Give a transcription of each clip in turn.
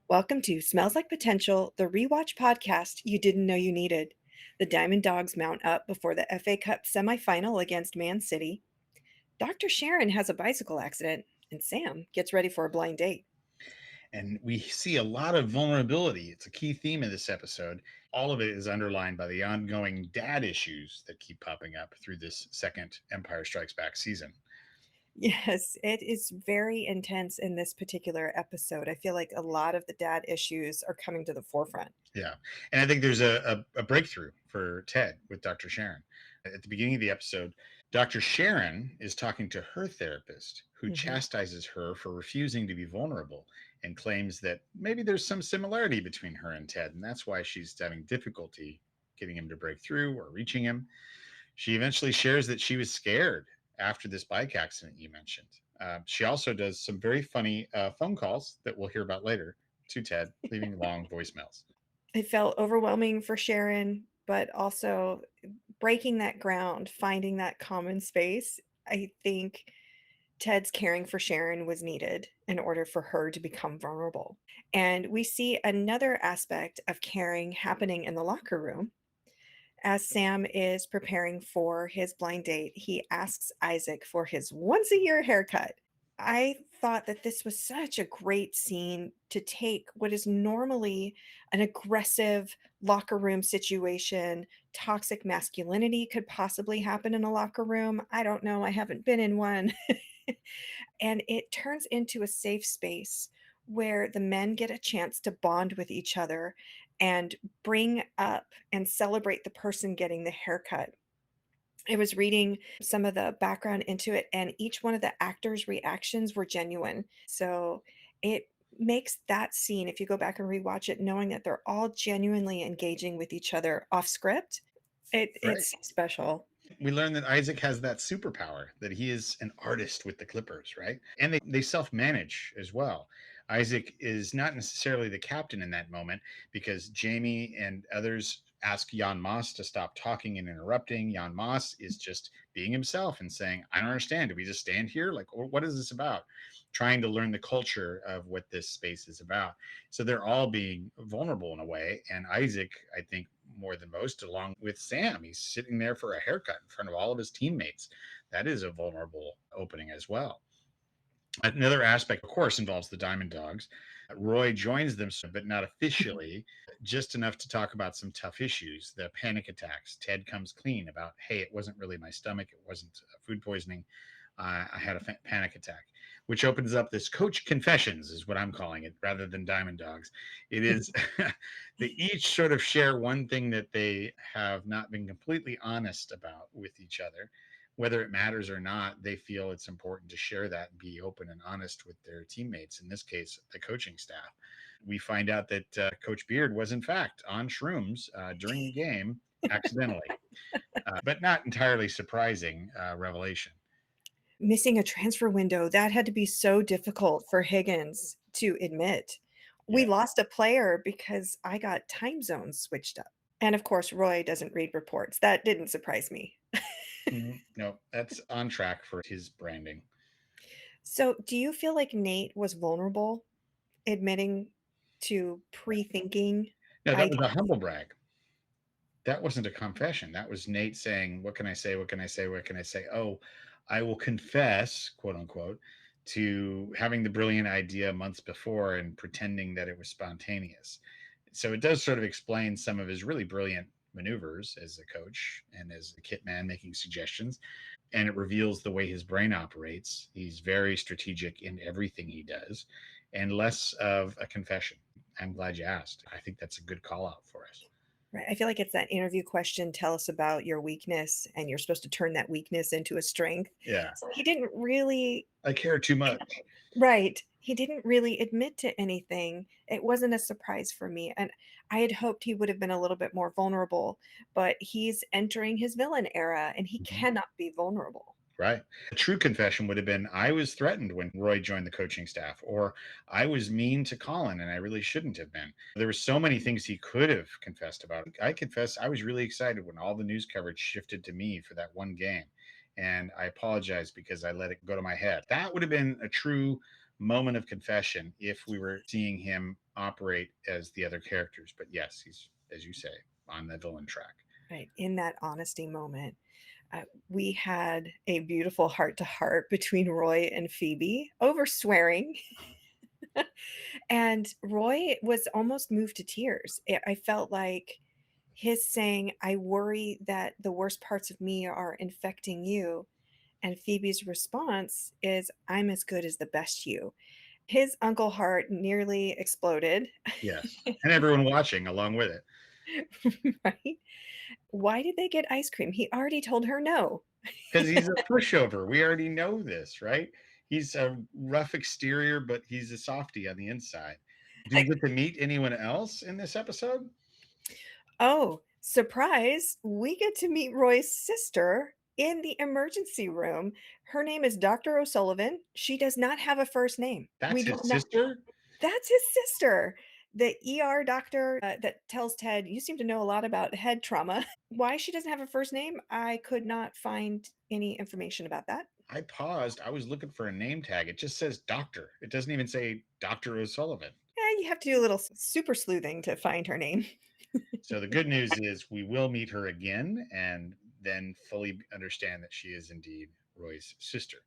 Welcome to Smells Like Potential, the rewatch podcast you didn't know you needed. The Diamond Dogs mount up before the FA Cup semifinal against Man City. Dr. Sharon has a bicycle accident, and Sam gets ready for a blind date. And we see a lot of vulnerability. It's a key theme of this episode. All of it is underlined by the ongoing dad issues that keep popping up through this second Empire Strikes Back season. Yes, it is very intense in this particular episode. I feel like a lot of the dad issues are coming to the forefront. Yeah. And I think there's a breakthrough for Ted with Dr. Sharon. At the beginning of the episode, Dr. Sharon is talking to her therapist, who Mhm. chastises her for refusing to be vulnerable and claims that maybe there's some similarity between her and Ted. And that's why she's having difficulty getting him to break through or reaching him. She eventually shares that she was scared after this bike accident you mentioned. She also does some very funny phone calls that we'll hear about later to Ted, leaving long voicemails. It felt overwhelming for Sharon, but also breaking that ground, finding that common space. I think Ted's caring for Sharon was needed in order for her to become vulnerable. And we see another aspect of caring happening in the locker room. As Sam is preparing for his blind date, he asks Isaac for his once a year haircut. I thought that this was such a great scene to take what is normally an aggressive locker room situation. Toxic masculinity could possibly happen in a locker room. I don't know. I haven't been in one. And it turns into a safe space where the men get a chance to bond with each other and bring up and celebrate the person getting the haircut. I was reading some of the background into it, and each one of the actors' reactions were genuine. So it makes that scene, if you go back and rewatch it, knowing that they're all genuinely engaging with each other off script, Right. it's special. We learn that Isaac has that superpower, that he is an artist with the Clippers, right? And they self manage as well. Isaac is not necessarily the captain in that moment because Jamie and others ask Jan Moss to stop talking and interrupting. Jan Moss is just being himself and saying, I don't understand. Do we just stand here? Like, what is this about? Trying to learn the culture of what this space is about. So they're all being vulnerable in a way. And Isaac, I think, more than most, along with Sam, he's sitting there for a haircut in front of all of his teammates. That is a vulnerable opening as well. Another aspect, of course, involves the Diamond Dogs. Roy joins them, but not officially, just enough to talk about some tough issues, the panic attacks. Ted comes clean about, hey, it wasn't really my stomach, it wasn't food poisoning. I had a panic attack, which opens up this coach confessions, is what I'm calling it, rather than Diamond Dogs. It is they each sort of share one thing that they have not been completely honest about with each other. Whether it matters or not, they feel it's important to share that and be open and honest with their teammates, in this case, the coaching staff. We find out that Coach Beard was, in fact, on shrooms during the game accidentally, but not entirely surprising revelation. Missing a transfer window, that had to be so difficult for Higgins to admit. We Yeah. lost a player because I got time zones switched up. And of course, Roy doesn't read reports. That didn't surprise me. No, that's on track for his branding. So, do you feel like Nate was vulnerable, admitting to pre-thinking No, that was a ideas? humble brag. That wasn't a confession. That was Nate saying, "What can I say? What can I say? What can I say? Oh, I will confess, quote unquote, to having the brilliant idea months before and pretending that it was spontaneous." So it does sort of explain some of his really brilliant maneuvers as a coach and as a kit man making suggestions. And it reveals the way his brain operates. He's very strategic in everything he does and less of a confession. I'm glad you asked. I think that's a good call out for us. Right. I feel like it's that interview question, tell us about your weakness, and you're supposed to turn that weakness into a strength. Yeah. So he didn't really. I care too much. Right. He didn't really admit to anything. It wasn't a surprise for me, and I had hoped he would have been a little bit more vulnerable, but he's entering his villain era, and he Mhm. cannot be vulnerable. Right. A true confession would have been I was threatened when Roy joined the coaching staff, or I was mean to Colin and I really shouldn't have been. There were so many things he could have confessed about. I confess I was really excited when all the news coverage shifted to me for that one game. And I apologize because I let it go to my head. That would have been a true moment of confession if we were seeing him operate as the other characters. But yes, he's, as you say, on the villain track. Right, in that honesty moment, we had a beautiful heart to heart between Roy and Phoebe over swearing. And Roy was almost moved to tears. I felt like his saying, "I worry that the worst parts of me are infecting you." And Phoebe's response is, "I'm as good as the best you." His uncle heart nearly exploded. Yes. And everyone watching along with it. Right? Why did they get ice cream? He already told her no. Because he's a pushover. We already know this, right? He's a rough exterior, but he's a softie on the inside. Do we I get to meet anyone else in this episode? Oh, surprise, we get to meet Roy's sister in the emergency room. Her name is Dr. O'Sullivan. She does not have a first name. We That's do his not sister? That's his sister, the ER doctor, that tells Ted, "You seem to know a lot about head trauma." Why she doesn't have a first name, I could not find any information about that. I paused. I was looking for a name tag. It just says doctor. It doesn't even say Dr. O'Sullivan. Yeah, you have to do a little super sleuthing to find her name. So the good news is we will meet her again and then fully understand that she is indeed Roy's sister.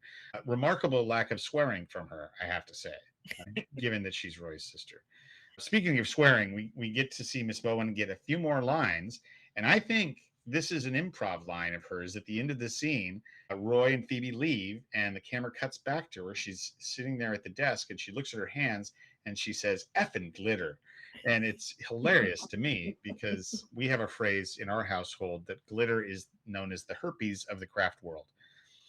Remarkable lack of swearing from her, I have to say, given that she's Roy's sister. Speaking of swearing, we get to see Miss Bowen get a few more lines, and I think this is an improv line of hers at the end of the scene. Roy and Phoebe leave, and the camera cuts back to her. She's sitting there at the desk, and she looks at her hands, and she says, "Effing glitter." And it's hilarious to me because we have a phrase in our household that glitter is known as the herpes of the craft world.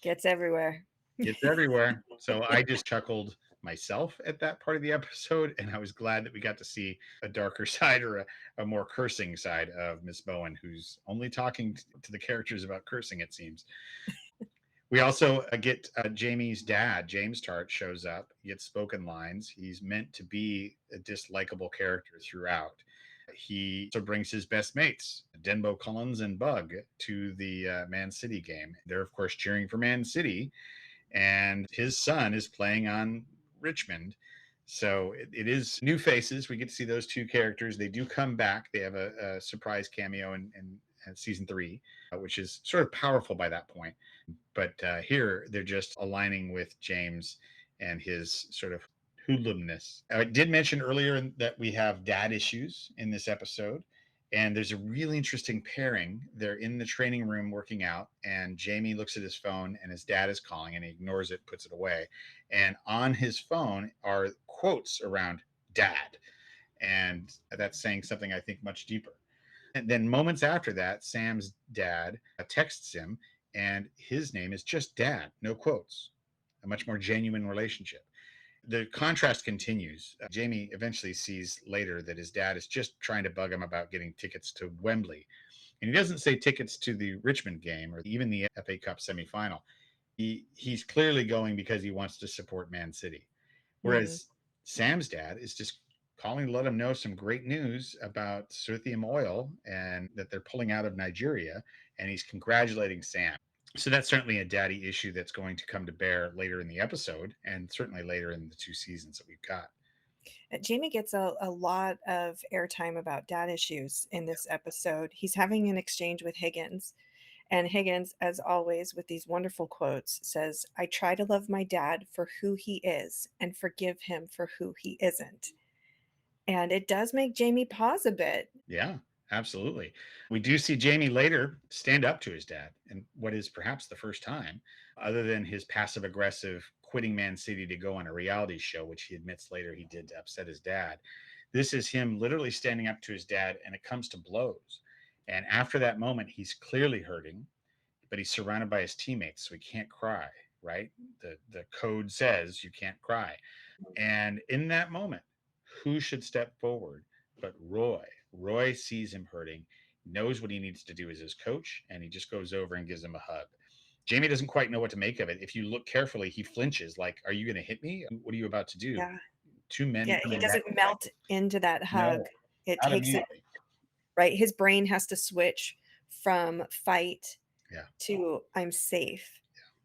Gets everywhere. It's everywhere. So I just chuckled myself at that part of the episode, and I was glad that we got to see a darker side or a more cursing side of Miss Bowen, who's only talking to the characters about cursing, it seems. We also get Jamie's dad, James Tart, shows up. He gets spoken lines. He's meant to be a dislikable character throughout. He also brings his best mates, Denbo Collins and Bug, to the Man City game. They're, of course, cheering for Man City, and his son is playing on Richmond. So it is new faces. We get to see those two characters. They do come back. They have a surprise cameo in season 3, which is sort of powerful by that point. But here they're just aligning with James and his sort of hoodlumness. I did mention earlier that we have dad issues in this episode. And there's a really interesting pairing. They're in the training room working out, and Jamie looks at his phone, and his dad is calling, and he ignores it, puts it away. And on his phone are quotes around dad. And that's saying something, I think, much deeper. And then moments after that, Sam's dad texts him, and his name is just Dad, no quotes. A much more genuine relationship. The contrast continues. Jamie eventually sees later that his dad is just trying to bug him about getting tickets to Wembley. And he doesn't say tickets to the Richmond game or even the FA Cup semifinal. He's clearly going because he wants to support Man City. Hmm. Whereas Sam's dad is just calling to let him know some great news about Sirthium Oil and that they're pulling out of Nigeria. And he's congratulating Sam. So that's certainly a daddy issue that's going to come to bear later in the episode and certainly later in the 2 seasons that we've got. Jamie gets a lot of airtime about dad issues in this episode. He's having an exchange with Higgins. And Higgins, as always, with these wonderful quotes, says, "I try to love my dad for who he is and forgive him for who he isn't." And it does make Jamie pause a bit. Yeah, absolutely. We do see Jamie later stand up to his dad, and what is perhaps the first time, other than his passive aggressive quitting Man City to go on a reality show, which he admits later he did to upset his dad. This is him literally standing up to his dad, and it comes to blows. And after that moment, he's clearly hurting, but he's surrounded by his teammates, so he can't cry, right? The code says you can't cry. And in that moment, who should step forward but Roy? Roy sees him hurting, knows what he needs to do as his coach, and he just goes over and gives him a hug. Jamie doesn't quite know what to make of it. If you look carefully, he flinches, like, "Are you going to hit me? What are you about to do?" Yeah. Two men Yeah. He coming back. doesn't melt into that hug. No, It not takes it, immediately. right? His brain has to switch from fight Yeah. to I'm safe.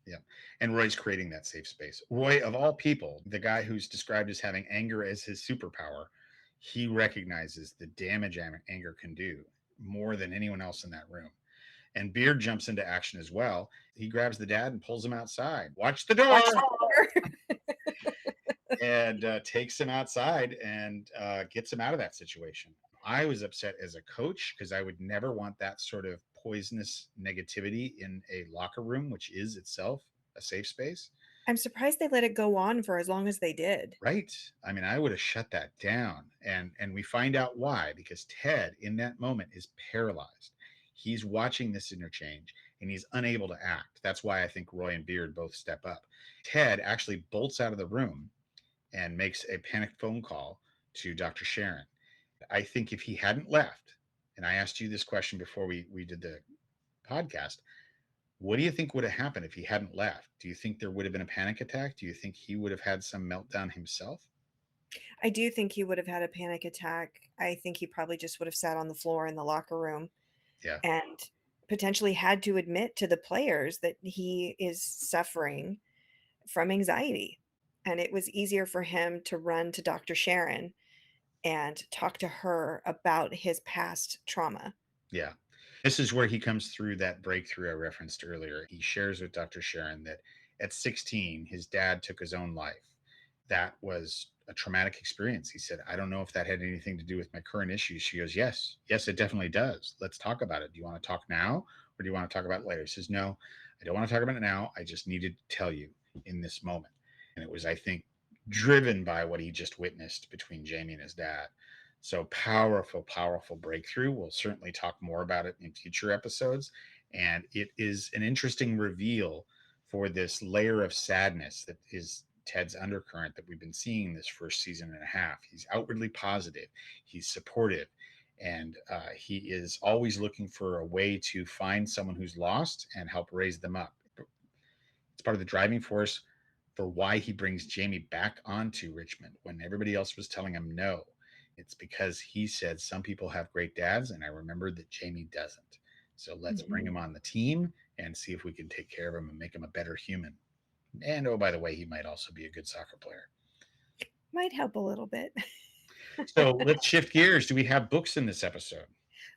Yeah. And Roy's creating that safe space. Roy, of all people, the guy who's described as having anger as his superpower, he recognizes the damage anger can do more than anyone else in that room. And Beard jumps into action as well. He grabs the dad and pulls him outside. Watch the door. Watch the door. And takes him outside and gets him out of that situation. I was upset as a coach because I would never want that sort of poisonous negativity in a locker room, which is itself a safe space. I'm surprised they let it go on for as long as they did. Right. I mean, I would have shut that down. And we find out why, because Ted in that moment is paralyzed. He's watching this interchange and he's unable to act. That's why I think Roy and Beard both step up. Ted actually bolts out of the room and makes a panicked phone call to Dr. Sharon. I think if he hadn't left, and I asked you this question before we did the podcast, what do you think would have happened if he hadn't left? Do you think there would have been a panic attack? Do you think he would have had some meltdown himself? I do think he would have had a panic attack. I think he probably just would have sat on the floor in the locker room Yeah. and potentially had to admit to the players that he is suffering from anxiety. And it was easier for him to run to Dr. Sharon and talk to her about his past trauma. Yeah. This is where he comes through that breakthrough I referenced earlier. He shares with Dr. Sharon that at 16, his dad took his own life. That was a traumatic experience. He said, I don't know if that had anything to do with my current issues. She goes, yes, yes, it definitely does. Let's talk about it. Do you want to talk now or do you want to talk about it later? He says, no, I don't want to talk about it now. I just needed to tell you in this moment. And it was, I think, driven by what he just witnessed between Jamie and his dad. So powerful, powerful breakthrough. We'll certainly talk more about it in future episodes. And it is an interesting reveal for this layer of sadness that is Ted's undercurrent that we've been seeing this first season and a half. He's outwardly positive, he's supportive, and he is always looking for a way to find someone who's lost and help raise them up. It's part of the driving force for why he brings Jamie back onto Richmond when everybody else was telling him no. It's because he said some people have great dads, and I remembered that Jamie doesn't. So let's bring Mhm. him on the team and see if we can take care of him and make him a better human. And oh, by the way, he might also be a good soccer player. Might help a little bit. So let's shift gears. Do we have books in this episode?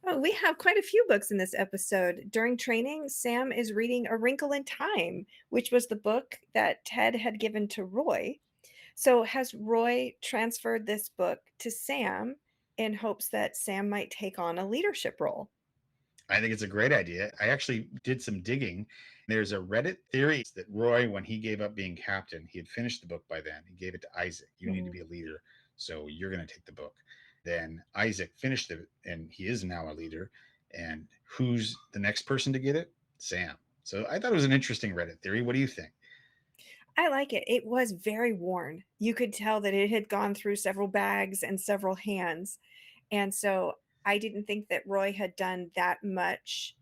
Oh, we have quite a few books in this episode. During training, Sam is reading A Wrinkle in Time, which was the book that Ted had given to Roy. So, has Roy transferred this book to Sam in hopes that Sam might take on a leadership role? I think it's a great idea. I actually did some digging. There's a Reddit theory that Roy, when he gave up being captain, he had finished the book by then. He gave it to Isaac. You need to Mhm. be a leader, so you're going to take the book. Then Isaac finished it, and he is now a leader. And who's the next person to get it? Sam. So I thought it was an interesting Reddit theory. What do you think? I like it. It was very worn. You could tell that it had gone through several bags and several hands. And so I didn't think that Roy had done that much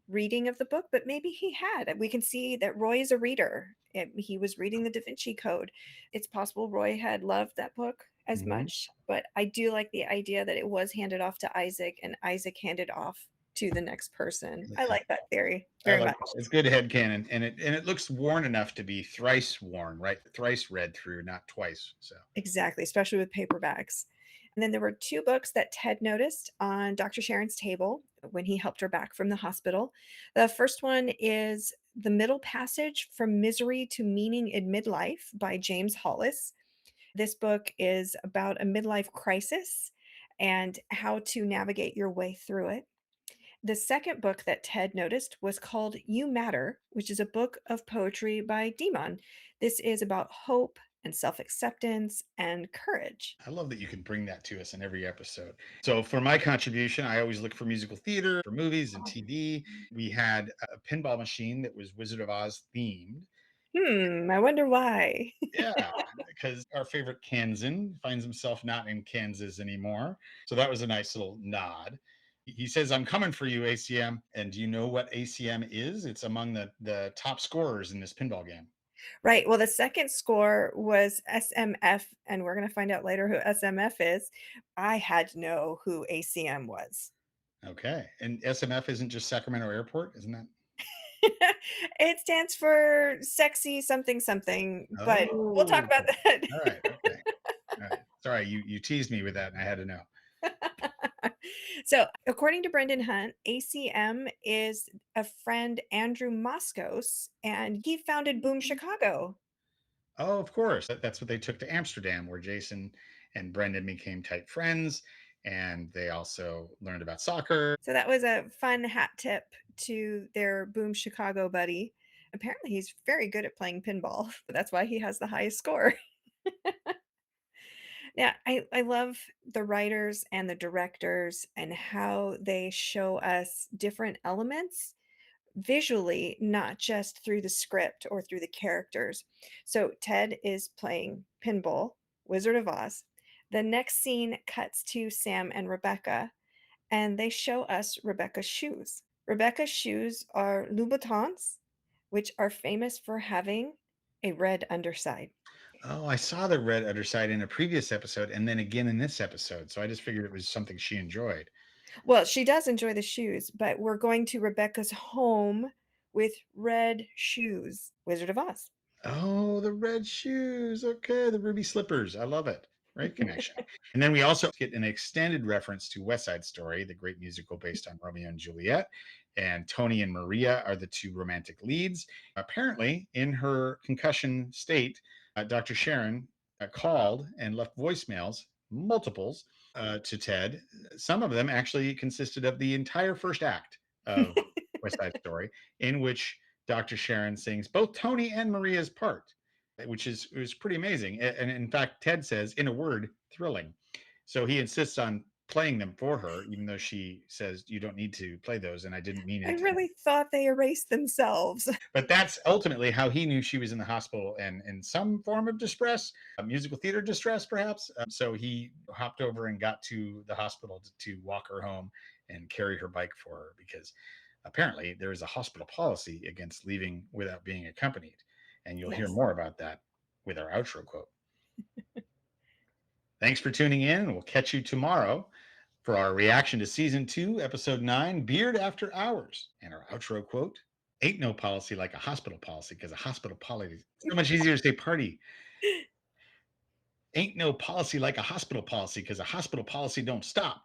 reading of the book, but maybe he had. We can see that Roy is a reader. He was reading the Da Vinci Code. It's possible Roy had loved that book as Mhm. much, but I do like the idea that it was handed off to Isaac and Isaac handed off to the next person. I like that theory I very like much. it. It's good headcanon, and it looks worn enough to be thrice worn, right? Thrice read through, not twice. So Exactly, especially with paperbacks. And then there were 2 books that Ted noticed on Dr. Sharon's table when he helped her back from the hospital. The first one is The Middle Passage from Misery to Meaning in Midlife by James Hollis. This book is about a midlife crisis and how to navigate your way through it. The second book that Ted noticed was called You Matter, which is a book of poetry by Demon. This is about hope and self acceptance and courage. I love that you can bring that to us in every episode. So for my contribution, I always look for musical theater, for movies and TV. We had a pinball machine that was Wizard of Oz themed. I wonder why. Yeah, because our favorite Kansan finds himself not in Kansas anymore. So that was a nice little nod. He says, I'm coming for you, ACM. And do you know what ACM is? It's among the top scorers in this pinball game. Right. Well, the second score was SMF, and we're going to find out later who SMF is. I had to know who ACM was. Okay. And SMF isn't just Sacramento Airport, isn't that? It stands for sexy something something, but we'll talk Oh, about that. all right. Okay. All right. Sorry, you teased me with that, and I had to know. So, according to Brendan Hunt, ACM is a friend Andrew Moscos, and he founded Boom Chicago. Oh, of course. That's what they took to Amsterdam, where Jason and Brendan became tight friends, and they also learned about soccer. So that was a fun hat tip to their Boom Chicago buddy. Apparently, he's very good at playing pinball. That's why he has the highest score. Yeah, I love the writers and the directors and how they show us different elements visually, not just through the script or through the characters. So Ted is playing pinball, Wizard of Oz. The next scene cuts to Sam and Rebecca, and they show us Rebecca's shoes. Rebecca's shoes are Louboutins, which are famous for having a red underside. Oh, I saw the red underside in a previous episode and then again in this episode. So I just figured it was something she enjoyed. Well, she does enjoy the shoes, but we're going to Rebecca's home with red shoes. Wizard of Oz. Oh, the red shoes. Okay, the ruby slippers. I love it. Great connection. And then we also get an extended reference to West Side Story, the great musical based on Romeo and Juliet. And Tony and Maria are the two romantic leads. Apparently, in her concussion state, Dr. Sharon called and left voicemails, multiples, to Ted. Some of them actually consisted of the entire first act of West Side Story, in which Dr. Sharon sings both Tony and Maria's part, which is was pretty amazing. And in fact, Ted says, in a word, thrilling. So he insists on playing them for her, even though she says you don't need to play those, and I didn't mean I it. really thought they erased themselves. But that's ultimately how he knew she was in the hospital and in some form of distress, musical theater distress, perhaps. So he hopped over and got to the hospital to walk her home and carry her bike for her because apparently there is a hospital policy against leaving without being accompanied. And you'll hear Yes. more about that with our outro quote. Thanks for tuning in, and we'll catch you tomorrow for our reaction to season 2, episode 9, Beard After Hours, and our outro quote. Ain't no policy like a hospital policy because a hospital policy is so much easier to say party. Ain't no policy like a hospital policy because a hospital policy don't stop.